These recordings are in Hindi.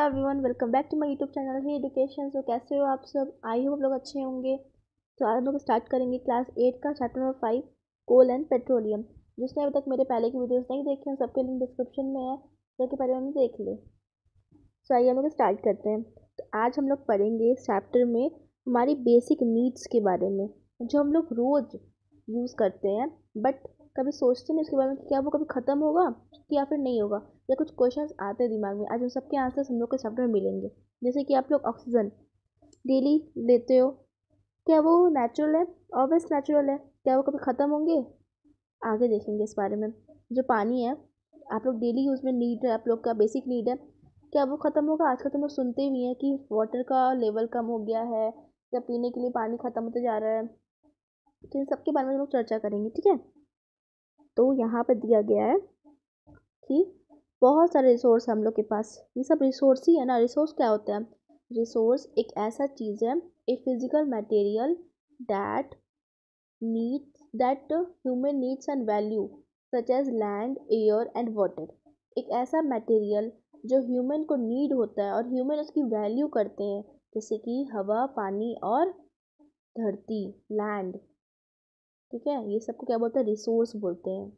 Everyone, welcome back to my YouTube channel ही एजुकेशन। तो कैसे हो आप सब? आई होप आप लोग अच्छे होंगे। तो आज हम लोग स्टार्ट करेंगे क्लास 8 का chapter number 5, coal and petroleum. जिसने अभी तक मेरे पहले की वीडियोस नहीं देखे हैं सबके लिंक डिस्क्रिप्शन में है, जो कि पहले उन्हें देख ले। तो आइए हम लोग स्टार्ट करते हैं। तो आज हम लोग पढ़ेंगे इस चैप्टर में हमारी बेसिक नीड्स के बारे में, जो हम लोग रोज़ यूज़ करते हैं बट कभी सोचते नहीं उसके बारे में कि क्या वो कभी ख़त्म होगा या फिर नहीं होगा, या कुछ क्वेश्चंस आते हैं दिमाग में। आज उन सबके आंसर्स हम लोग को चैप्टर में मिलेंगे। जैसे कि आप लोग ऑक्सीजन डेली लेते हो, क्या वो नेचुरल है? ऑब्वियस नेचुरल है। क्या वो कभी ख़त्म होंगे? आगे देखेंगे इस बारे में। जो पानी है, आप लोग डेली यूज़ में नीड है, आप लोग का बेसिक नीड है, क्या वो ख़त्म होगा? आजकल तुम लोग सुनते भी हैं कि वाटर का लेवल कम हो गया है या पीने के लिए पानी ख़त्म होते जा रहा है। तो इन सब के बारे में हम लोग चर्चा करेंगे, ठीक है। तो यहाँ पर दिया गया है कि बहुत सारे रिसोर्स हम लोग के पास, ये सब रिसोर्स ही है ना। रिसोर्स क्या होता है? रिसोर्स एक ऐसा चीज़ है, a physical material that needs that human needs and value such as land, air and water. एक ऐसा मटेरियल जो ह्यूमन को नीड होता है और ह्यूमन उसकी वैल्यू करते हैं, जैसे कि हवा, पानी और धरती, लैंड। ठीक है, ये सबको क्या बोलते हैं? रिसोर्स बोलते हैं।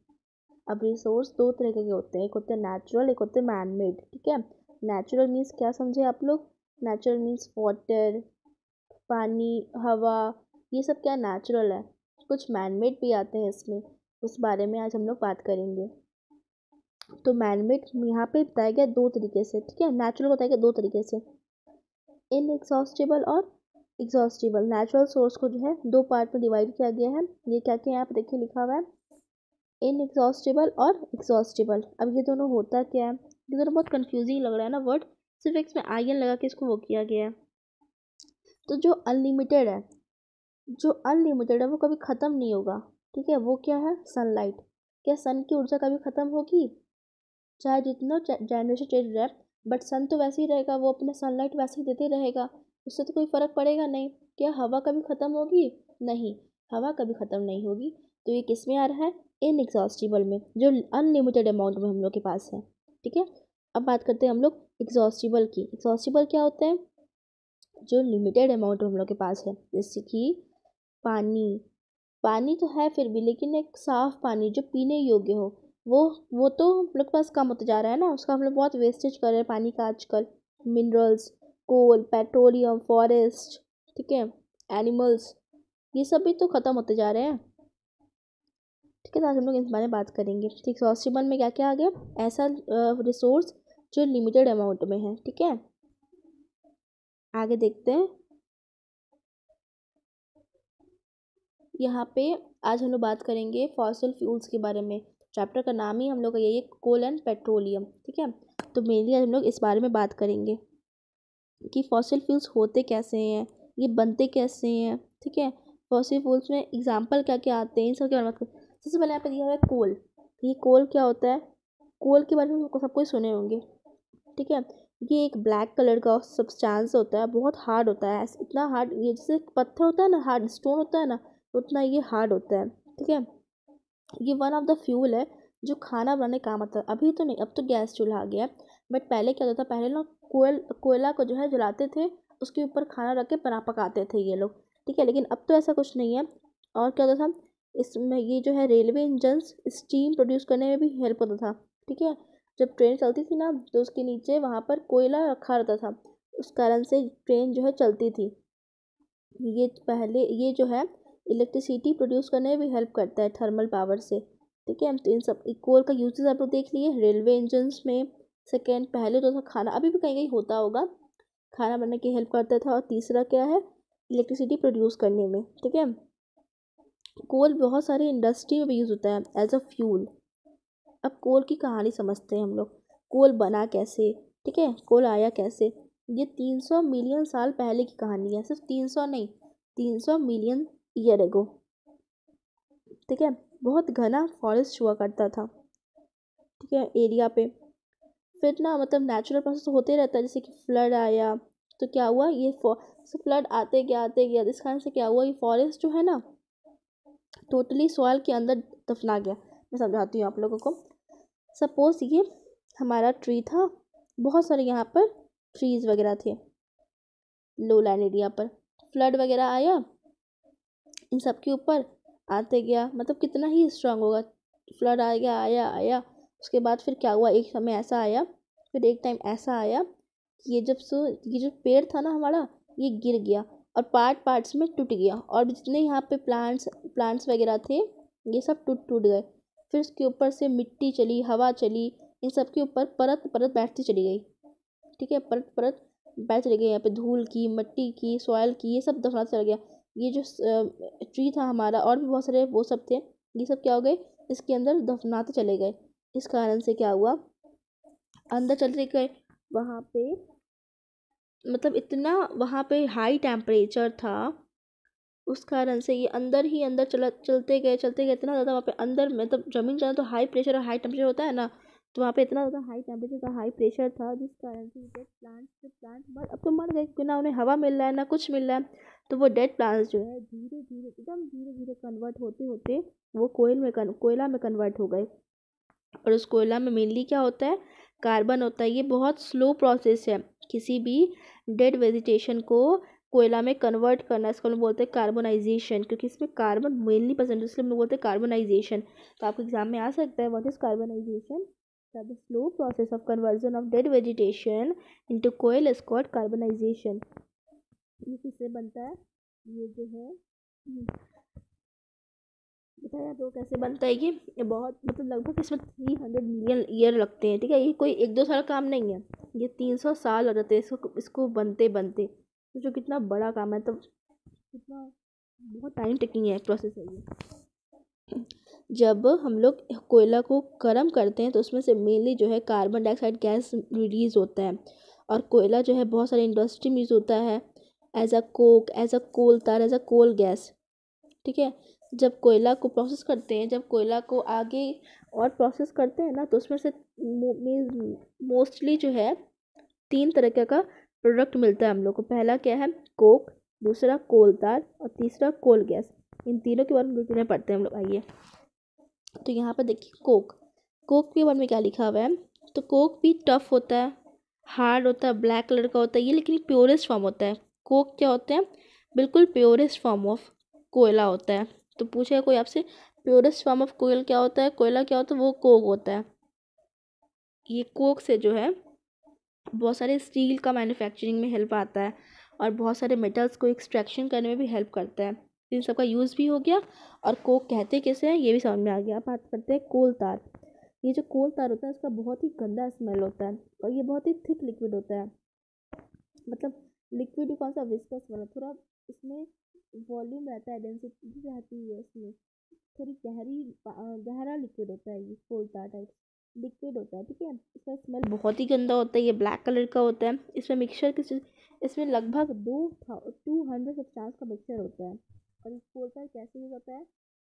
अब रिसोर्स दो तरह के होते हैं, एक होते हैं नेचुरल, एक होते हैं मैन मेड। ठीक है, नेचुरल मीन्स क्या समझे आप लोग? नेचुरल मीन्स वाटर, पानी, हवा, ये सब क्या नेचुरल है। कुछ मैन मेड भी आते हैं इसमें, उस बारे में आज हम लोग बात करेंगे। तो मैन मेड यहाँ पे बताया गया दो तरीके से, ठीक है। नेचुरल बताया गया दो तरीके से, इनएग्जॉस्टिबल और एग्जॉस्टिबल। नेचुरल सोर्स को जो है दो पार्ट में डिवाइड किया गया है। ये क्या क्या यहाँ पे देखिए लिखा हुआ है, इनएग्जॉस्टिबल और एग्जॉस्टिबल। अब ये दोनों होता क्या है? ये दोनों बहुत कंफ्यूजिंग लग रहा है ना वर्ड, सिर्फ इसमें आई एन लगा के इसको वो किया गया है। तो जो अनलिमिटेड है, जो अनलिमिटेड है वो कभी ख़त्म नहीं होगा, ठीक है। वो क्या है? सनलाइट। क्या सन की ऊर्जा कभी ख़त्म होगी? चाहे जितना जनरेशन चेंज रहा है, बट सन तो वैसे ही रहेगा, वो अपना सनलाइट वैसे ही देते रहेगा, उससे तो कोई फ़र्क पड़ेगा नहीं। क्या हवा कभी ख़त्म होगी? नहीं, हवा कभी ख़त्म नहीं होगी। तो ये किस में आ रहा है? इनएग्जॉस्टिबल में, जो अनलिमिटेड अमाउंट में हम लोग के पास है, ठीक है। अब बात करते हैं हम लोग एग्जॉस्टिबल की। एग्जॉस्टिबल क्या होता है? जो लिमिटेड अमाउंट हम लोग के पास है, जैसे कि पानी। पानी तो है फिर भी, लेकिन एक साफ़ पानी जो पीने योग्य हो, वो तो हम लोग के पास कम होता जा रहा है ना, उसका हम लोग बहुत वेस्टेज कर रहे हैं पानी का आजकल। मिनरल्स, कोल, पेट्रोलियम, फॉरेस्ट, ठीक है, एनिमल्स, ये सब भी तो ख़त्म होते जा रहे हैं, ठीक है। तो आज हम लोग इस बारे में बात करेंगे। ठीक, एग्जॉस्टिबल में क्या क्या आ गया? ऐसा रिसोर्स जो लिमिटेड अमाउंट में है, ठीक है। आगे देखते हैं। यहाँ पे आज हम लोग बात करेंगे फॉसिल फ्यूल्स के बारे में। चैप्टर का नाम ही हम लोग का यही है, कोल एंड पेट्रोलियम, ठीक है। तो मेनली आज हम लोग इस बारे में बात करेंगे कि फॉसिल फ्यूल्स होते कैसे हैं, ये बनते कैसे हैं, ठीक है। फॉसिल फ्यूल्स में एग्जांपल क्या क्या आते हैं, इन सब के बारे में बात करें। सबसे पहले यहाँ पे दिया हुआ है कोल। ये कोल क्या होता है? कोल के बारे में सब कुछ सुने होंगे, ठीक है। ये एक ब्लैक कलर का सब्सटेंस होता है, बहुत हार्ड होता है, इतना हार्ड, ये जैसे पत्थर होता है ना, हार्ड स्टोन होता है ना, उतना ये हार्ड होता है, ठीक है। ये वन ऑफ द फ्यूल है जो खाना बनाने काम आता है। अभी तो नहीं, अब तो गैस चूल्हा आ गया है, बट पहले क्या होता था? पहले ना कोयला को जो है जलाते थे, उसके ऊपर खाना रख के पकाते थे ये लोग, ठीक है। लेकिन अब तो ऐसा कुछ नहीं है। और क्या होता था इसमें? ये जो है रेलवे इंजन्स स्टीम प्रोड्यूस करने में भी हेल्प होता था, ठीक है। जब ट्रेन चलती थी ना, तो उसके नीचे वहाँ पर कोयला रखा रहता था, उस कारण से ट्रेन जो है चलती थी। ये पहले ये जो है इलेक्ट्रिसिटी प्रोड्यूस करने में भी हेल्प करता है थर्मल पावर से, ठीक है। तो इन सब कोल का यूजेस आप लोग देख लिए रेलवे इंजन्स में। सेकेंड, पहले तो था खाना, अभी भी कहीं कहीं होता होगा, खाना बनाने की हेल्प करता था। और तीसरा क्या है? इलेक्ट्रिसिटी प्रोड्यूस करने में, ठीक है। कोल बहुत सारी इंडस्ट्री में भी यूज़ होता है एज अ फ्यूल। अब कोल की कहानी समझते हैं हम लोग, कोल बना कैसे, ठीक है, कोल आया कैसे। ये 300 मिलियन साल पहले की कहानी है, सिर्फ 300 नहीं, 300 मिलियन ईयर एगो, ठीक है। बहुत घना फॉरेस्ट हुआ करता था, ठीक है, एरिया पे। फिर ना मतलब नेचुरल प्रोसेस होते रहता है, जैसे कि फ्लड आया तो क्या हुआ, ये फ्लड आते गया, इस कारण से क्या हुआ, ये फॉरेस्ट जो है ना टोटली सॉइल के अंदर दफना गया। मैं समझाती हूँ आप लोगों को। सपोज ये हमारा ट्री था, बहुत सारे यहाँ पर ट्रीज वगैरह थे लो लैंड एरिया पर। फ्लड वगैरह आया इन सब के ऊपर, आते गया, मतलब कितना ही स्ट्रांग होगा। फ्लड आ गया, आया आया। उसके बाद फिर क्या हुआ, एक समय ऐसा आया, फिर एक टाइम ऐसा आया कि ये जो पेड़ था ना हमारा, ये गिर गया और पार्ट्स में टूट गया, और जितने यहाँ पे प्लांट्स वगैरह थे ये सब टूट टूट गए। फिर उसके ऊपर से मिट्टी चली, हवा चली, इन सब के ऊपर परत परत बैठती चली गई। ठीक है, परत परत बैठ चली गई, यहाँ पे धूल की, मिट्टी की, सॉयल की, ये सब दफनाता चला गया। ये जो ट्री था हमारा, और भी बहुत सारे वो सब थे, ये सब क्या हो गए, इसके अंदर दफनाते चले गए। इस कारण से क्या हुआ, अंदर चलते गए वहाँ पे, मतलब इतना वहाँ पे हाई टेम्परेचर था, उस कारण से ये अंदर ही अंदर चलते गए इतना ज़्यादा वहाँ पे अंदर, मतलब जमीन जाना तो हाई प्रेशर और हाई टेम्परेचर होता है ना, तो वहाँ पे इतना ज़्यादा हाई टेम्परेचर था, हाई प्रेशर था, जिस कारण से डेड प्लांट मर, अब तो मर गए क्योंकि ना उन्हें हवा मिल रहा है ना कुछ मिल रहा है। तो वो डेड प्लांट्स जो है धीरे धीरे, एकदम धीरे धीरे कन्वर्ट होते होते वो कोयला में कन्वर्ट हो गए। और उस कोयला में मेनली क्या होता है, कार्बन होता है। ये बहुत स्लो प्रोसेस है, किसी भी डेड वेजिटेशन को कोयला में कन्वर्ट करना, इसको हम लोग बोलते हैं कार्बोनाइजेशन, क्योंकि इसमें कार्बन मेनली प्रेजेंट है, इसलिए हम लोग बोलते हैं कार्बोनाइजेशन। तो आपको एग्जाम में आ सकता है, what is carbonisation, the slow process of conversion of dead vegetation into कोयल इज कॉल्ड कार्बोनाइजेशन। ये किससे बनता है, ये जो है बताया तो कैसे बनता है ये बहुत, मतलब लगभग इसमें 300 मिलियन ईयर लगते हैं। ठीक है, ये कोई एक दो साल काम नहीं है, ये 300 साल हो जाते हैं इसको बनते बनते। तो जो कितना बड़ा काम है, तो कितना बहुत टाइम टेकिंग है प्रोसेस है ये। जब हम लोग कोयला को गर्म करते हैं तो उसमें से मेनली जो है कार्बन डाइऑक्साइड गैस रिलीज होता है। और कोयला जो है बहुत सारी इंडस्ट्री में यूज़ होता है, as a coke, as a coal tar, as a coal gas. ठीक है, जब कोयला को प्रोसेस करते हैं, जब कोयला को आगे और प्रोसेस करते हैं ना, तो उसमें से मोस्टली जो है 3 तरह का प्रोडक्ट मिलता है हम लोग को। पहला क्या है, कोक, दूसरा कोल तार, और तीसरा कोल गैस। इन तीनों के बारे में डिटेल में पढ़ते हैं हम लोग, आइए। तो यहाँ पर देखिए कोक, कोक के बारे में क्या लिखा हुआ है, तो कोक भी टफ होता है, हार्ड होता है, ब्लैक कलर का होता है ये, लेकिन प्योरेस्ट फॉर्म होता है। कोक क्या होता है, बिल्कुल प्योरेस्ट फॉर्म ऑफ कोयला होता है। तो पूछेगा कोई आपसे प्योरेस्ट फॉर्म ऑफ कोयल क्या होता है, कोयला क्या होता है, वो कोक होता है। ये कोक से जो है बहुत सारे स्टील का मैन्युफैक्चरिंग में हेल्प आता है, और बहुत सारे मेटल्स को एक्सट्रैक्शन करने में भी हेल्प करता है। इन सब का यूज़ भी हो गया, और कोक कहते कैसे हैं ये भी समझ में आ गया। अब बात करते हैं कोल तार। ये जो कोल तार होता है इसका बहुत ही गंदा स्मेल होता है, और ये बहुत ही थिक लिक्विड होता है, मतलब लिक्विड कौन सा, विस्कस वाला, थोड़ा इसमें वॉल्यूम रहता है, डेंसिटी रहती है इसमें, थोड़ी गहरा लिक्विड होता है ये कोल तार टाइप लिक्विड होता है। ठीक है, इसका स्मेल बहुत ही गंदा होता है, ये ब्लैक कलर का होता है। इसमें मिक्सचर किस, इसमें लगभग 200 सब्सटेंस का मिक्सचर होता है। और इस कोल तार कैसे यूज होता है,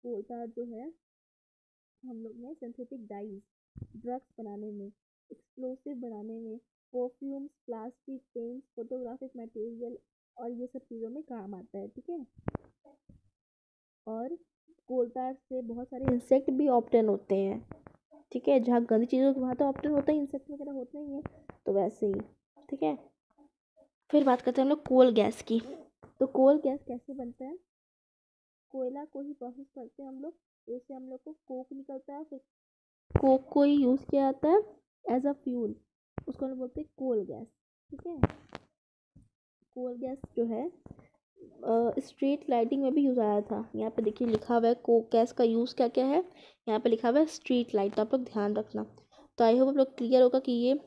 कोल तार जो है हम लोग ने सिंथेटिक डाइज, ड्रग्स बनाने में, एक्सप्लोसिव बनाने में, perfumes, plastic, paints, photographic material, और ये सब चीज़ों में काम आता है। ठीक है, और कोल तार से बहुत सारे इंसेक्ट भी ऑप्टेन होते हैं। ठीक है, जहाँ गंदी चीज़ों वहाँ तो ऑप्टेन होता ही, इंसेक्ट वगैरह होते ही हैं, तो वैसे ही। ठीक है, फिर बात करते हैं हम लोग कोल गैस की। तो कोल गैस कैसे बनता है, कोयला को ही प्रोसेस करते हैं हम लोग, तो इससे हम लोग को कोक निकलता है, फिर कोक को ही यूज़ किया जाता है एज अ फ्यूल, उसको हम लोग बोलते हैं कोल गैस। ठीक है, कोल गैस जो है स्ट्रीट लाइटिंग में भी यूज़ आया था। यहाँ पे देखिए लिखा हुआ है कोक गैस का यूज़ क्या क्या है, यहाँ पे लिखा हुआ है स्ट्रीट लाइट, तो आप लोग ध्यान रखना। तो आई होप आप लोग क्लियर होगा कि ये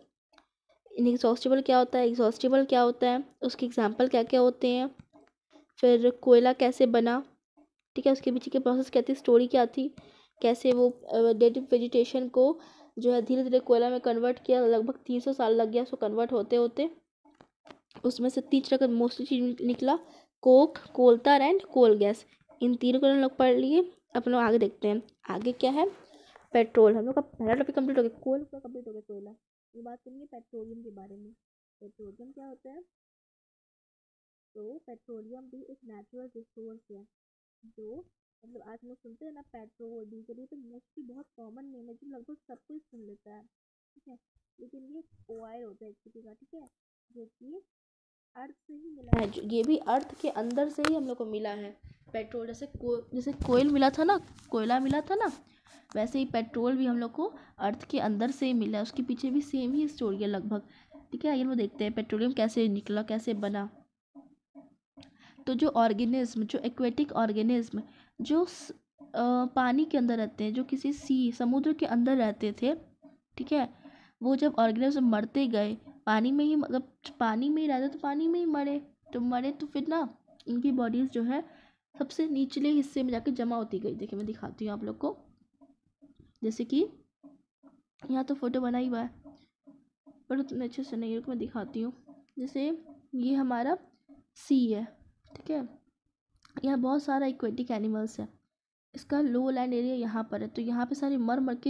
इनएग्जॉस्टिबल क्या होता है, एग्जॉस्टिबल क्या होता है, उसके एग्जाम्पल क्या क्या होते हैं, फिर कोयला कैसे बना। ठीक है, उसके पीछे की प्रोसेस क्या थी, स्टोरी क्या थी, कैसे वो डेड वेजिटेशन को जो है धीरे धीरे कोयला में कन्वर्ट किया, लगभग 300 साल लग गया उसको कन्वर्ट होते होते। उसमें से 3 तरह का मोस्टली चीज निकला, कोक, कोलतार एंड कोल गैस। इन तीनों को हम लोग पढ़ लिए। अब लोग आगे देखते हैं, आगे क्या है, पेट्रोल। हम लोग का पहला टॉपिक कंप्लीट हो गया, कोल का कंप्लीट हो गया, कोयला। ये बात करेंगे पेट्रोलियम के बारे में। पेट्रोलियम क्या होता है, तो पेट्रोलियम भी एक नेचुरल रिसोर्स है, जो मतलब आज हम लोग सुनते हैं ना पेट्रोल डीजल, ये तो मोस्टली बहुत कॉमन नेम है जो लगभग सब कोई सुन लेता है। ठीक है, लेकिन ये ऑयल होता है एक तरीके का। ठीक है, जो कि अर्थ से ही मिला है, ये भी अर्थ के अंदर से ही हम लोग को मिला है। पेट्रोल जैसे कोयल मिला था ना, कोयला मिला था ना, वैसे ही पेट्रोल भी हम लोग को अर्थ के अंदर से ही मिला है। उसके पीछे भी सेम ही स्टोरी है लगभग। ठीक है, आइए वो देखते हैं पेट्रोलियम कैसे निकला, कैसे बना। तो जो ऑर्गेनिज्म, जो एक्वेटिक ऑर्गेनिज्म, जो पानी के अंदर रहते हैं, जो किसी समुद्र के अंदर रहते थे, ठीक है, वो जब ऑर्गेनिज्म मरते गए, पानी में ही, मतलब पानी में ही रहते तो पानी में ही मरे तो फिर ना इनकी बॉडीज जो है सबसे निचले हिस्से में जाके जमा होती गई। देखिए मैं दिखाती हूँ आप लोग को, जैसे कि यहाँ तो फोटो बना ही हुआ है पर उतने अच्छे से नहीं, रुक मैं दिखाती हूँ। जैसे ये हमारा सी है, ठीक है, यहाँ बहुत सारा एक्वेटिक एनिमल्स है। इसका लो लैंड एरिया यहाँ पर है, तो यहाँ पे सारी मर मर के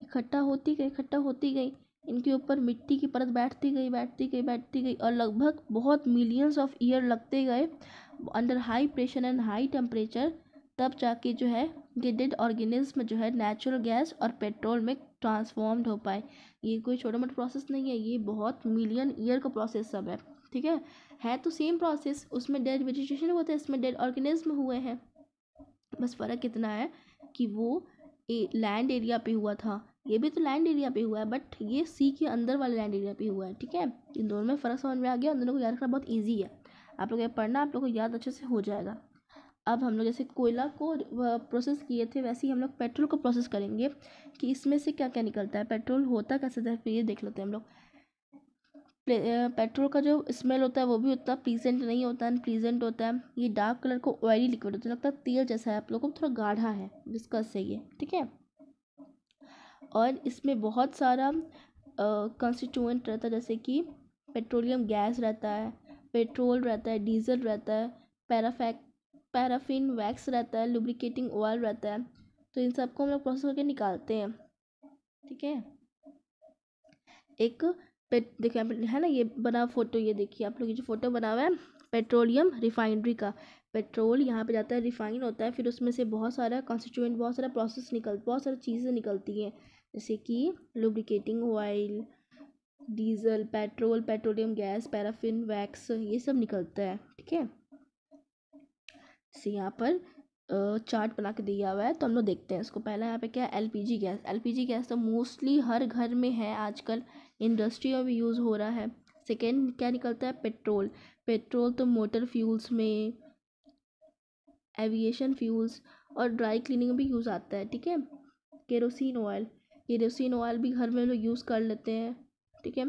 इकट्ठा होती गई। इनके ऊपर मिट्टी की परत बैठती गई और लगभग बहुत मिलियंस ऑफ ईयर लगते गए under high pressure and high temperature, तब जाके जो है ये डेड ऑर्गेनिज्म जो है नेचुरल गैस और पेट्रोल में ट्रांसफॉर्म्ड हो पाए। ये कोई छोटा मोटा प्रोसेस नहीं है, ये बहुत मिलियन ईयर का प्रोसेस सब है। ठीक है तो सेम प्रोसेस, उसमें डेड वेजिटेशन होता है, इसमें डेड ऑर्गेनिज्म हुए हैं। बस फ़र्क कितना है कि वो लैंड एरिया पे हुआ था, ये भी तो लैंड एरिया पे हुआ है, बट ये सी के अंदर वाले लैंड एरिया पे हुआ है। ठीक है, इन दोनों में फ़र्क समझ में आ गया। इन दोनों को याद रखना बहुत ईजी है, आप लोग ये पढ़ना, आप लोग को याद अच्छे से हो जाएगा। अब हम लोग जैसे कोयला को प्रोसेस किए थे, वैसे ही हम लोग पेट्रोल को प्रोसेस करेंगे कि इसमें से क्या क्या निकलता है, पेट्रोल होता कैसे था, फिर ये देख लेते हैं हम लोग। पेट्रोल का जो स्मेल होता है वो भी उतना प्लीजेंट नहीं होता है, प्लीजेंट होता है। ये डार्क कलर को ऑयली लिक्विड होता है, लगता है तेल जैसा है, आप लोगों को थोड़ा गाढ़ा है, विस्कस से ये। ठीक है, और इसमें बहुत सारा कंस्टिट्यूएंट रहता है, जैसे कि पेट्रोलियम गैस रहता है, पेट्रोल रहता है, डीजल रहता है, पैराफिन वैक्स रहता है, लुब्रिकेटिंग ऑयल रहता है। तो इन सबको हम लोग प्रोसेस करके निकालते हैं। ठीक है, एक देखिए है ना, ये बना फोटो, ये देखिए आप लोग, ये जो फोटो बना हुआ है पेट्रोलियम रिफाइनरी का। पेट्रोल यहाँ पे जाता है, रिफाइन होता है, फिर उसमें से बहुत सारा कॉन्स्टिट्यूएंट, बहुत सारी चीज़ें निकलती हैं, जैसे कि lubricating oil, diesel, petrol, petroleum gas, paraffin wax, ये सब निकलता है। ठीक है, जैसे यहाँ पर चार्ट बना के दिया हुआ है, तो हम लोग देखते हैं इसको। पहला यहाँ पे क्या है, एलपीजी गैस। एलपीजी गैस तो मोस्टली हर घर में है आजकल, इंडस्ट्री में भी यूज़ हो रहा है। सेकेंड क्या निकलता है, पेट्रोल। पेट्रोल तो मोटर फ्यूल्स में, एविएशन फ्यूल्स और ड्राई क्लीनिंग में भी यूज़ आता है। ठीक है, केरोसिन ऑयल भी घर में लोग यूज़ कर लेते हैं। ठीक है,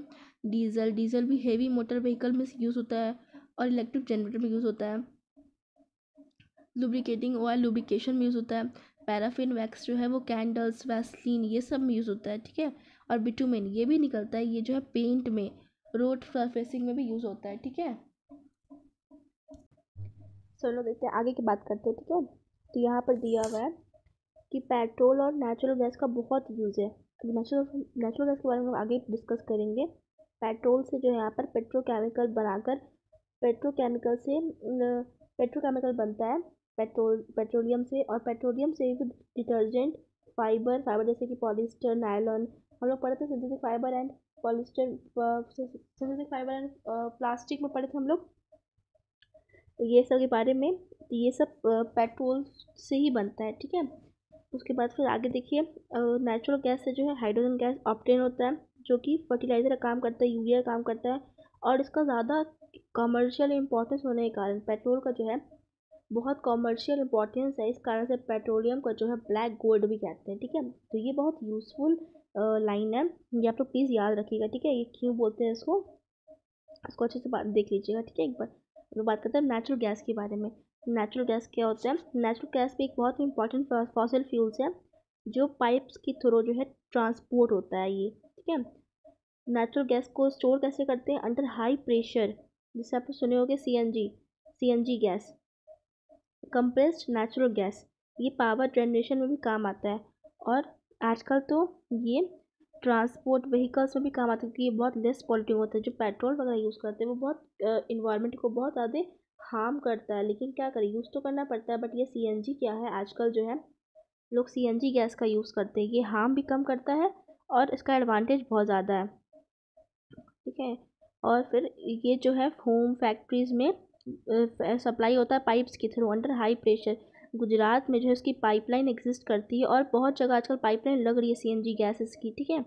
डीजल भी हेवी मोटर व्हीकल में यूज़ होता है और इलेक्ट्रिक जनरेटर में यूज़ होता है। लुब्रिकेटिंग ऑयल लुब्रिकेशन में यूज़ होता है। पैराफिन वैक्स जो है वो कैंडल्स, वैसलीन, ये सब में यूज़ होता है। ठीक है, और बिटुमेन ये भी निकलता है, ये जो है पेंट में, रोड सरफेसिंग में भी यूज़ होता है। ठीक है, चलो देखते हैं, आगे की बात करते हैं। ठीक है, तो यहाँ पर दिया हुआ है कि पेट्रोल और नेचुरल गैस का बहुत यूज़ है। अभी नेचुरल गैस के बारे में हम आगे डिस्कस करेंगे। पेट्रोल से जो है यहाँ पर पेट्रोकेमिकल बनाकर, पेट्रोकेमिकल से पेट्रोकेमिकल बनता है पेट्रोलियम से, और पेट्रोलियम से भी डिटर्जेंट, फाइबर जैसे कि पॉलिस्टर, नायलॉन, हम लोग पढ़े थे synthetic fibre and polyester, synthetic fibre and plastic में पढ़े थे हम लोग ये सब के बारे में। तो ये सब पेट्रोल से ही बनता है। ठीक है, उसके बाद फिर आगे देखिए, नेचुरल गैस से जो है हाइड्रोजन गैस ऑब्टेन होता है, जो कि फर्टिलाइज़र का काम करता है, यूरिया का काम करता है। और इसका ज़्यादा कमर्शियल इम्पोर्टेंस होने के कारण पेट्रोल का जो है बहुत कमर्शियल इम्पोर्टेंस है, इस कारण से पेट्रोलियम को जो है ब्लैक गोल्ड भी कहते हैं। ठीक है, तो ये बहुत यूज़फुल लाइन है, ये आप लोग प्लीज़ याद रखिएगा। ठीक है, ये क्यों बोलते हैं इसको, इसको अच्छे से बात देख लीजिएगा। ठीक है, एक बार हम लोग बात करते हैं नेचुरल गैस के बारे में। नेचुरल गैस क्या होता है, नेचुरल गैस भी एक बहुत इंपॉर्टेंट फॉसिल फ्यूल्स है, जो पाइप्स के थ्रू जो है ट्रांसपोर्ट होता है ये। ठीक है, नेचुरल गैस को स्टोर कैसे करते हैं, अंडर हाई प्रेशर, जिससे आप सुने होंगे CNG gas, compressed natural gas. ये पावर जनरेशन में भी काम आता है, और आजकल तो ये ट्रांसपोर्ट व्हीकल्स में भी काम आता है, क्योंकि ये बहुत लेस पॉल्यूटिंग होता है। जो पेट्रोल वगैरह यूज़ करते हैं वो बहुत इन्वायरमेंट को बहुत ज़्यादा हार्म करता है, लेकिन क्या करें, यूज़ तो करना पड़ता है। बट ये सीएनजी क्या है, आजकल जो है लोग सीएनजी गैस का यूज़ करते हैं, ये हार्म भी कम करता है और इसका एडवांटेज बहुत ज़्यादा है। ठीक है, और फिर ये जो है होम फैक्ट्रीज़ में सप्लाई होता है पाइप्स के through under high pressure. Gujarat में जो है इसकी पाइपलाइन एग्जिस्ट करती है और बहुत जगह आजकल पाइपलाइन लग रही है सीएनजी गैसेस की, ठीक है।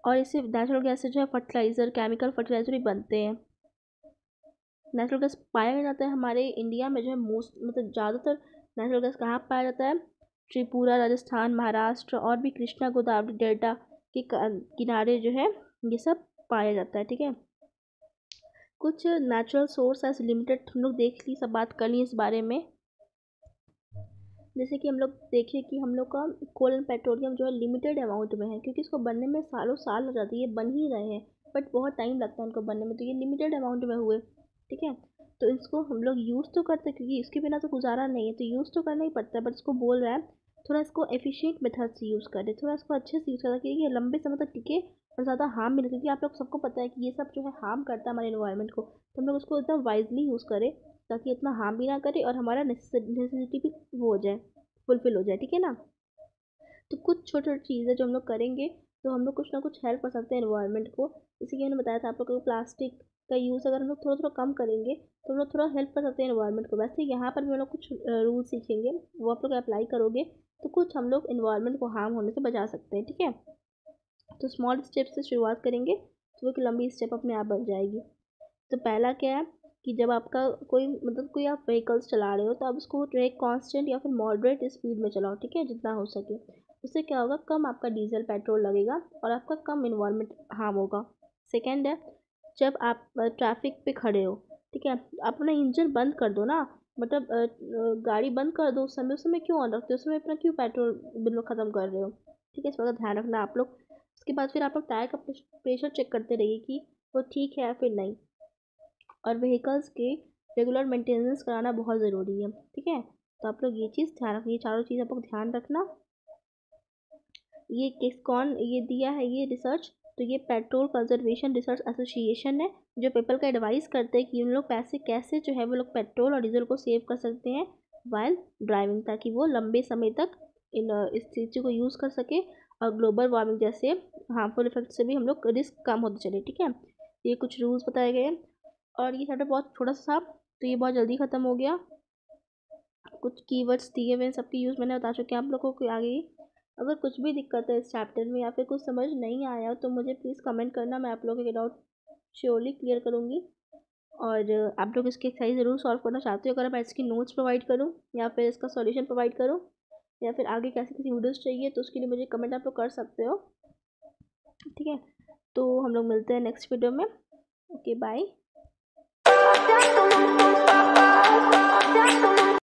और इससे नेचुरल गैस से जो है फर्टिलाइज़र, केमिकल फर्टिलाइज़र भी बनते हैं। नेचुरल गैस पाया जाता है हमारे इंडिया में जो है मोस्ट मतलब ज़्यादातर नेचुरल गैस कहाँ पाया जाता है? त्रिपुरा, राजस्थान, महाराष्ट्र और भी कृष्णा गोदावरी डेल्टा के किनारे जो है ये सब पाया जाता है, ठीक है। कुछ नेचुरल सोर्स एज लिमिटेड हम लोग देख ली, सब बात कर ली इस बारे में। जैसे कि हम लोग देखें कि हम लोग का कोल एंड पेट्रोलियम जो है लिमिटेड अमाउंट में है, क्योंकि इसको बनने में सालों साल लग जाती है, बन ही रहे हैं बट बहुत टाइम लगता है इनको बनने में, तो ये लिमिटेड अमाउंट में हुए, ठीक है। तो इसको हम लोग यूज़ तो करते हैं क्योंकि इसके बिना तो गुजारा नहीं है, तो यूज़ तो करना ही पड़ता है, बट इसको बोल रहा है थोड़ा इसको एफिशिएंट मेथड से यूज़ करें, थोड़ा इसको अच्छे से यूज़ करें ताकि ये लंबे समय तक टिके और ज़्यादा हार्म भी नहीं, क्योंकि आप लोग सबको पता है कि ये सब जो है हार्म करता है हमारे इन्वायरमेंट को, तो हम लोग उसको एकदम वाइजली यूज़ करें ताकि इतना हार्म भी ना करे और हमारा नेसेसिटी भी वो हो जाए, फुलफिल हो जाए, ठीक है ना। तो कुछ छोटी छोटी चीज़ें जो हम लोग करेंगे तो हम लोग कुछ ना कुछ हेल्प कर सकते हैं इन्वायरमेंट को। जैसे कि मैंने बताया था आप लोग को, प्लास्टिक का यूज़ अगर हम लोग थोड़ा थोड़ा कम करेंगे तो हम लोग थोड़ा हेल्प कर सकते हैं इन्वायरमेंट को। वैसे यहाँ पर भी हम लोग कुछ रूल सीखेंगे, वो आप लोग अप्लाई करोगे तो कुछ हम लोग इन्वायरमेंट को हार्म होने से बचा सकते हैं, ठीक है। तो स्मॉल स्टेप से शुरुआत करेंगे तो वो एक लंबी स्टेप अपने आप बन जाएगी। तो पहला क्या है कि जब आपका कोई मतलब कोई आप व्हीकल्स चला रहे हो तो आप उसको एक कांस्टेंट या फिर मॉडरेट स्पीड में चलाओ, ठीक है, जितना हो सके। उससे क्या होगा, कम आपका डीजल पेट्रोल लगेगा और आपका कम इन्वायरमेंट हार्म होगा। सेकेंड है, जब आप ट्रैफिक पे खड़े हो, ठीक है, अपना इंजन बंद कर दो ना, मतलब गाड़ी बंद कर दो, उस समय क्यों ऑन रखते हो, उस समय अपना क्यों पेट्रोल बिल ख़त्म कर रहे हो, ठीक है, इस बात का ध्यान रखना आप लोग। उसके बाद फिर आप लोग टायर का प्रेशर चेक करते रहिए कि वो ठीक है या फिर नहीं। और व्हीकल्स के रेगुलर मेंटेनेंस कराना बहुत ज़रूरी है, ठीक है। तो आप लोग ये चीज़ ध्यान रखिए, चारों चीज़ आप लोग ध्यान रखना। ये किस कौन ये दिया है ये रिसर्च, तो ये पेट्रोल कंजर्वेशन रिसर्च एसोसिएशन है जो पीपल का एडवाइस करते हैं कि उन लोग पैसे कैसे जो है वो लोग पेट्रोल और डीजल को सेव कर सकते हैं वाइल ड्राइविंग, ताकि वो लंबे समय तक इस चीज़ को यूज़ कर सके और ग्लोबल वार्मिंग जैसे हार्मफुल इफेक्ट से भी हम लोग रिस्क कम होते चले, ठीक है। ये कुछ रूल्स बताए गए हैं और ये चैप्टर बहुत थोड़ा सा, तो ये बहुत जल्दी ख़त्म हो गया। कुछ कीवर्ड्स दिए हुए हैं, सबके यूज़ मैंने बता चुके हैं आप लोगों को आगे ही। अगर कुछ भी दिक्कत है इस चैप्टर में या फिर कुछ समझ नहीं आया तो मुझे प्लीज़ कमेंट करना, मैं आप लोगों के डाउट श्योरली क्लियर करूँगी। और आप लोग इसके एक्सरसाइज ज़रूर सॉल्व करना चाहते हो, अगर मैं इसकी नोट्स प्रोवाइड करूँ या फिर इसका सॉल्यूशन प्रोवाइड करूँ या फिर आगे कैसे किसी वीडियोज़ चाहिए तो उसके लिए मुझे कमेंट आप लोग कर सकते हो, ठीक है। तो हम लोग मिलते हैं नेक्स्ट वीडियो में। Okay bye.